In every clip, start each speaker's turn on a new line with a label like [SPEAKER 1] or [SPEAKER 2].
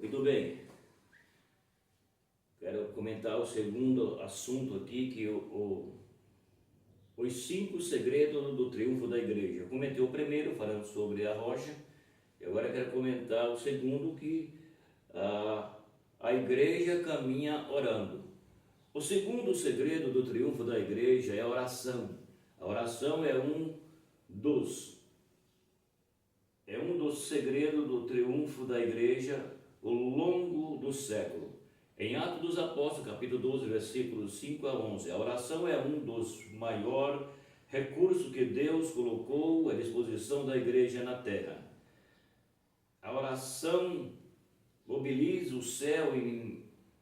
[SPEAKER 1] Muito bem, quero comentar o segundo assunto aqui, que os 5 segredos do triunfo da igreja. Eu comentei o primeiro, falando sobre a rocha, e agora quero comentar o segundo, que a igreja caminha orando. O segundo segredo do triunfo da igreja é a oração. A oração dos, é um dos segredos do triunfo da igreja ao longo do século. Em Atos dos Apóstolos, capítulo 12, versículos 5 a 11, a oração é um dos maiores recursos que Deus colocou à disposição da igreja na terra. A oração mobiliza o céu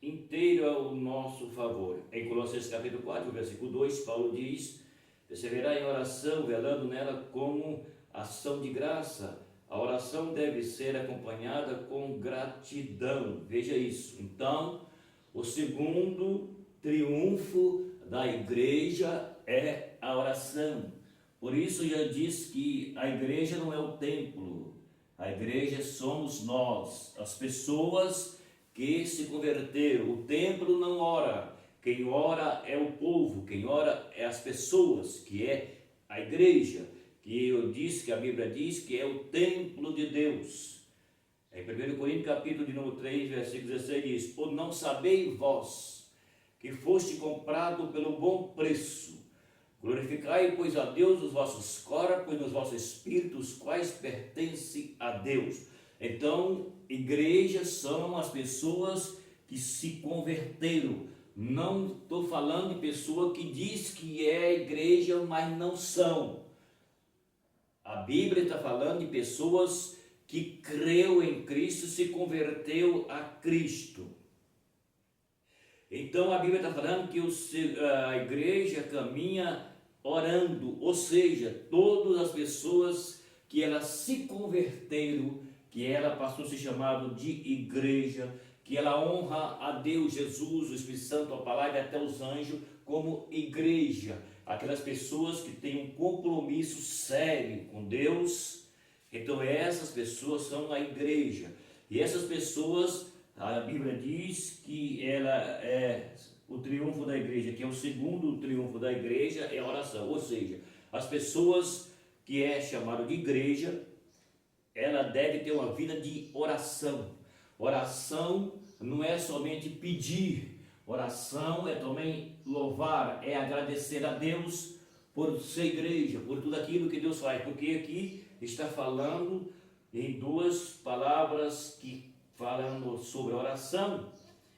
[SPEAKER 1] inteiro ao nosso favor. Em Colossenses capítulo 4, versículo 2, Paulo diz: perseverar em oração, velando nela como ação de graça. A oração deve ser acompanhada com gratidão. Veja isso. Então, o segundo triunfo da igreja é a oração. Por isso já diz que a igreja não é o templo. A igreja somos nós, as pessoas que se converteram. O templo não ora. Quem ora é o povo, quem ora é as pessoas, que é a igreja. Que eu disse, que a Bíblia diz que é o templo de Deus. Em 1 Coríntios capítulo de número 3, versículo 16 diz: ou não sabeis vós que foste comprado pelo bom preço, glorificai, pois, a Deus os vossos corpos e os vossos espíritos, quais pertencem a Deus. Então, igrejas são as pessoas que se converteram. Não estou falando de pessoa que diz que é igreja, mas não são. A Bíblia está falando de pessoas que creu em Cristo, se converteu a Cristo. Então a Bíblia está falando que a igreja caminha orando, ou seja, todas as pessoas que elas se converteram, que ela passou a ser chamada de igreja, que ela honra a Deus, Jesus, o Espírito Santo, a palavra e até os anjos como igreja. Aquelas pessoas que têm um compromisso sério com Deus. Então essas pessoas são a igreja. E essas pessoas, a Bíblia diz que ela é o triunfo da igreja, que é o segundo triunfo da igreja, é a oração. Ou seja, as pessoas que é chamado de igreja, ela deve ter uma vida de oração. Oração não é somente pedir. Oração é também louvar, é agradecer a Deus por ser igreja, por tudo aquilo que Deus faz. Porque aqui está falando em duas palavras que falam sobre oração.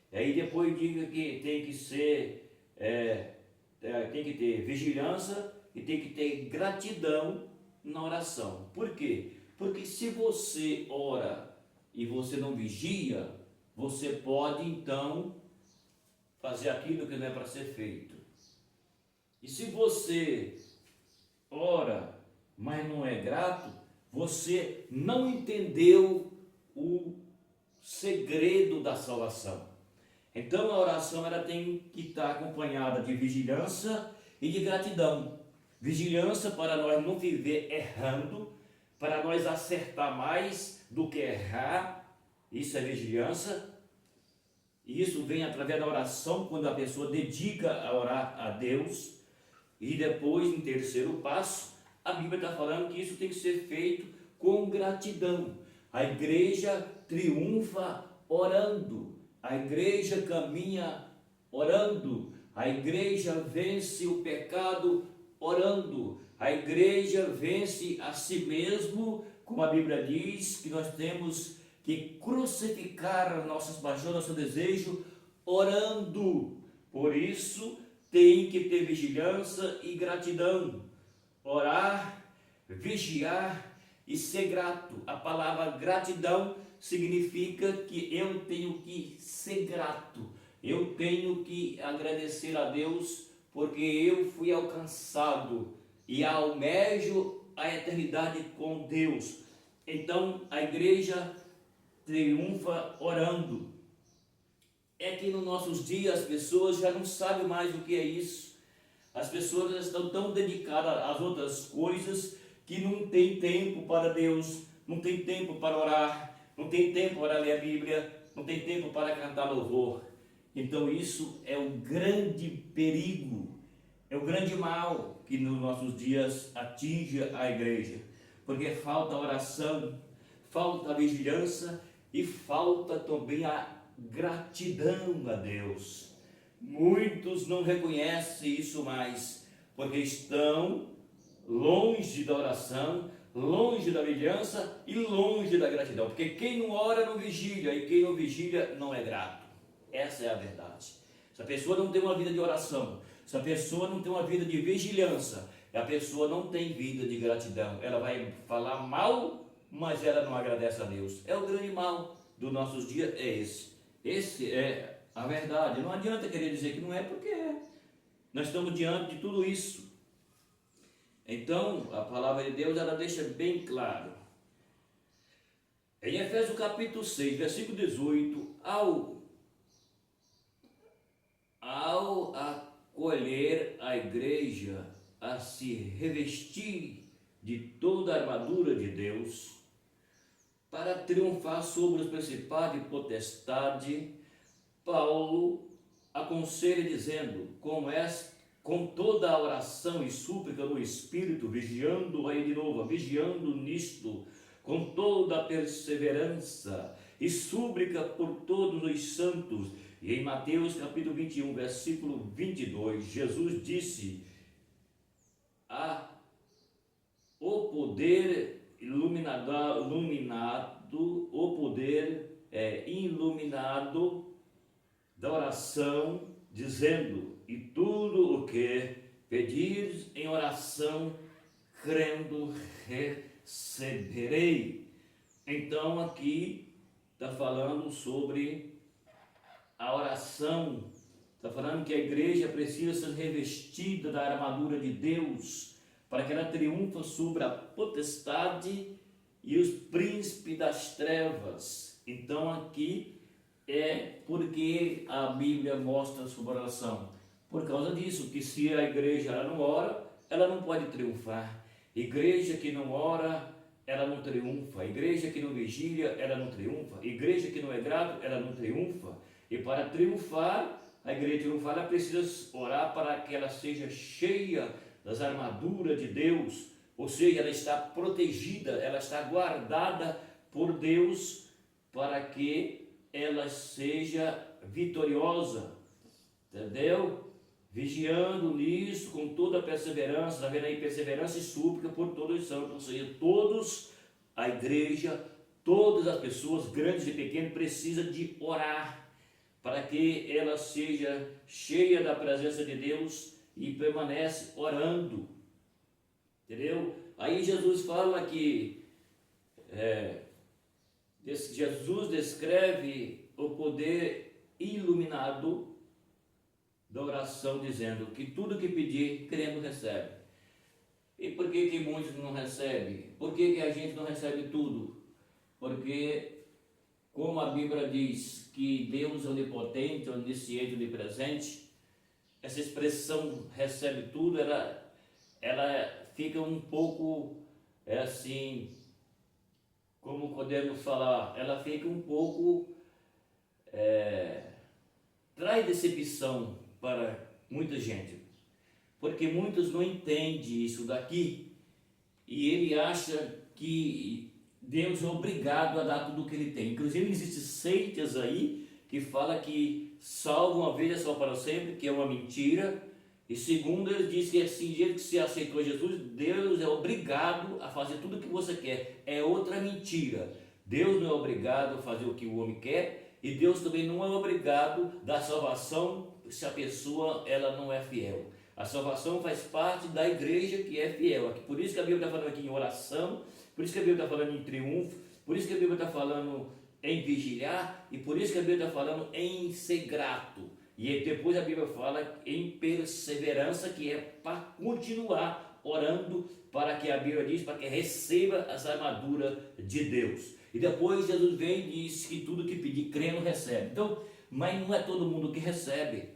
[SPEAKER 1] Aí depois diga que tem que ser, tem que ter vigilância e tem que ter gratidão na oração. Por quê? Porque se você ora e você não vigia, você pode então fazer aquilo que não é para ser feito. E se você ora, mas não é grato, você não entendeu o segredo da salvação. Então a oração ela tem que estar acompanhada de vigilância e de gratidão. Vigilância para nós não viver errando, para nós acertar mais do que errar. Isso é vigilância. E isso vem através da oração, quando a pessoa dedica a orar a Deus. E depois, em terceiro passo, a Bíblia está falando que isso tem que ser feito com gratidão. A igreja triunfa orando. A igreja caminha orando. A igreja vence o pecado orando. A igreja vence a si mesmo, como a Bíblia diz, que nós temos que crucificar nossas paixões, nosso desejo, orando. Por isso, tem que ter vigilância e gratidão. Orar, vigiar e ser grato. A palavra gratidão significa que eu tenho que ser grato. Eu tenho que agradecer a Deus porque eu fui alcançado e almejo a eternidade com Deus. Então, a igreja triunfa orando. É que nos nossos dias as pessoas já não sabem mais o que é isso. As pessoas estão tão dedicadas às outras coisas que não tem tempo para Deus, não tem tempo para orar, não tem tempo para ler a Bíblia, não tem tempo para cantar louvor. Então isso é o grande perigo, é o grande mal que nos nossos dias atinge a igreja, porque falta oração, falta a vigilância e falta também a gratidão a Deus. Muitos não reconhecem isso mais, porque estão longe da oração, longe da vigilância e longe da gratidão, porque quem não ora não vigilia, e quem não vigilia não é grato. Essa é a verdade. Se a pessoa não tem uma vida de oração, se a pessoa não tem uma vida de vigilância, a pessoa não tem vida de gratidão. Ela vai falar mal, mas ela não agradece a Deus. É o grande mal dos nossos dias, é esse. Esse é a verdade. Não adianta querer dizer que não é, porque é. Nós estamos diante de tudo isso. Então, a palavra de Deus, ela deixa bem claro. Em Efésios capítulo 6, versículo 18, ao acolher a igreja a se revestir de toda a armadura de Deus, para triunfar sobre os principados e potestades, Paulo aconselha dizendo, com toda a oração e súplica no Espírito, vigiando nisto, com toda a perseverança e súplica por todos os santos. E em Mateus capítulo 21, versículo 22, Jesus disse, o poder iluminado da oração, dizendo, e tudo o que pedires em oração, crendo, receberei. Então aqui está falando sobre a oração, está falando que a igreja precisa ser revestida da armadura de Deus, para que ela triunfe sobre a potestade e os príncipes das trevas. Então aqui é porque a Bíblia mostra sobre a oração. Por causa disso, que se a igreja ela não ora, ela não pode triunfar. Igreja que não ora, ela não triunfa. Igreja que não vigilia, ela não triunfa. Igreja que não é grata, ela não triunfa. E para triunfar, a igreja triunfar, ela precisa orar para que ela seja cheia das armaduras de Deus, ou seja, ela está protegida, ela está guardada por Deus, para que ela seja vitoriosa, entendeu? Vigiando nisso com toda a perseverança, está vendo aí, perseverança e súplica por todos os santos, ou seja, todos, a igreja, todas as pessoas, grandes e pequenas, precisam de orar, para que ela seja cheia da presença de Deus e permanece orando, entendeu? Aí Jesus fala que Jesus descreve o poder iluminado da oração, dizendo que tudo que pedir, crendo, recebe. E por que muitos não recebem? Por que a gente não recebe tudo? Porque, como a Bíblia diz que Deus é onipotente, onisciente, onipresente, essa expressão recebe tudo, ela fica um pouco, assim, como podemos falar, ela fica um pouco, traz decepção para muita gente, porque muitos não entendem isso daqui, e ele acha que Deus é obrigado a dar tudo o que ele tem. Inclusive existem seitas aí que fala que salva uma vez é só para sempre, que é uma mentira. E segundo, ele diz que assim, desde que você aceitou Jesus, Deus é obrigado a fazer tudo o que você quer. É outra mentira. Deus não é obrigado a fazer o que o homem quer, e Deus também não é obrigado a dar salvação se a pessoa ela não é fiel. A salvação faz parte da igreja que é fiel. Por isso que a Bíblia está falando aqui em oração, por isso que a Bíblia está falando em triunfo, por isso que a Bíblia está falando em vigiar, e por isso que a Bíblia está falando em ser grato. E depois a Bíblia fala em perseverança, que é para continuar orando, para que a Bíblia diz, para que receba as armaduras de Deus. E depois Jesus vem e diz que tudo que pedir, crendo, recebe. Então, mas não é todo mundo que recebe.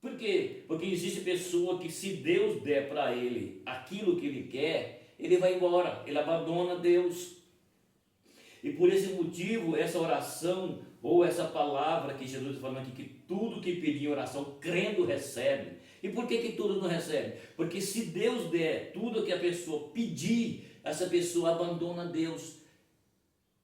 [SPEAKER 1] Por quê? Porque existe pessoa que, se Deus der para ele aquilo que ele quer, ele vai embora, ele abandona Deus. E por esse motivo, essa oração, ou essa palavra que Jesus está falando aqui, que tudo que pedir em oração, crendo, recebe. E por que tudo não recebe? Porque se Deus der tudo que a pessoa pedir, essa pessoa abandona Deus.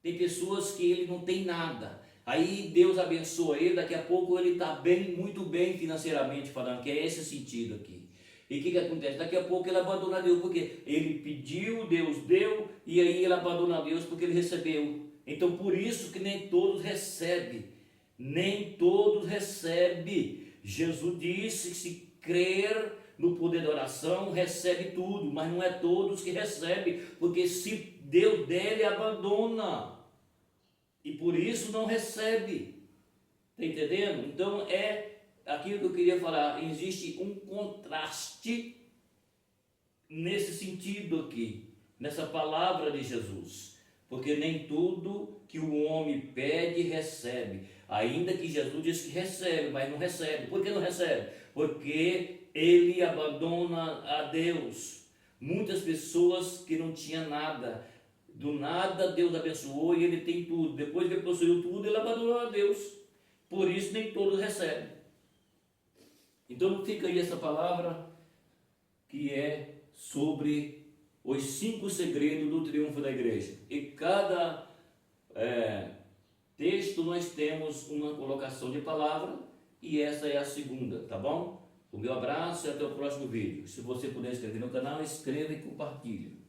[SPEAKER 1] Tem pessoas que ele não tem nada. Aí Deus abençoa ele, daqui a pouco ele está bem, muito bem financeiramente falando, que é esse sentido aqui. E o que acontece? Daqui a pouco ele abandona Deus, porque ele pediu, Deus deu, e aí ele abandona Deus porque ele recebeu. Então por isso que nem todos recebem. Nem todos recebem. Jesus disse que se crer no poder da oração, recebe tudo, mas não é todos que recebem, porque se Deus der, ele abandona. E por isso não recebe. Está entendendo? Então é aquilo que eu queria falar. Existe um contraste nesse sentido aqui, nessa palavra de Jesus. Porque nem tudo que o homem pede, recebe. Ainda que Jesus diz que recebe, mas não recebe. Por que não recebe? Porque ele abandona a Deus. Muitas pessoas que não tinham nada, do nada Deus abençoou e ele tem tudo. Depois que ele possuiu tudo, ele abandonou a Deus. Por isso nem todos recebem. Então fica aí essa palavra que é sobre os 5 segredos do triunfo da igreja. E cada texto nós temos uma colocação de palavra e essa é a segunda, tá bom? O meu abraço e até o próximo vídeo. Se você puder inscrever no canal, inscreva e compartilhe.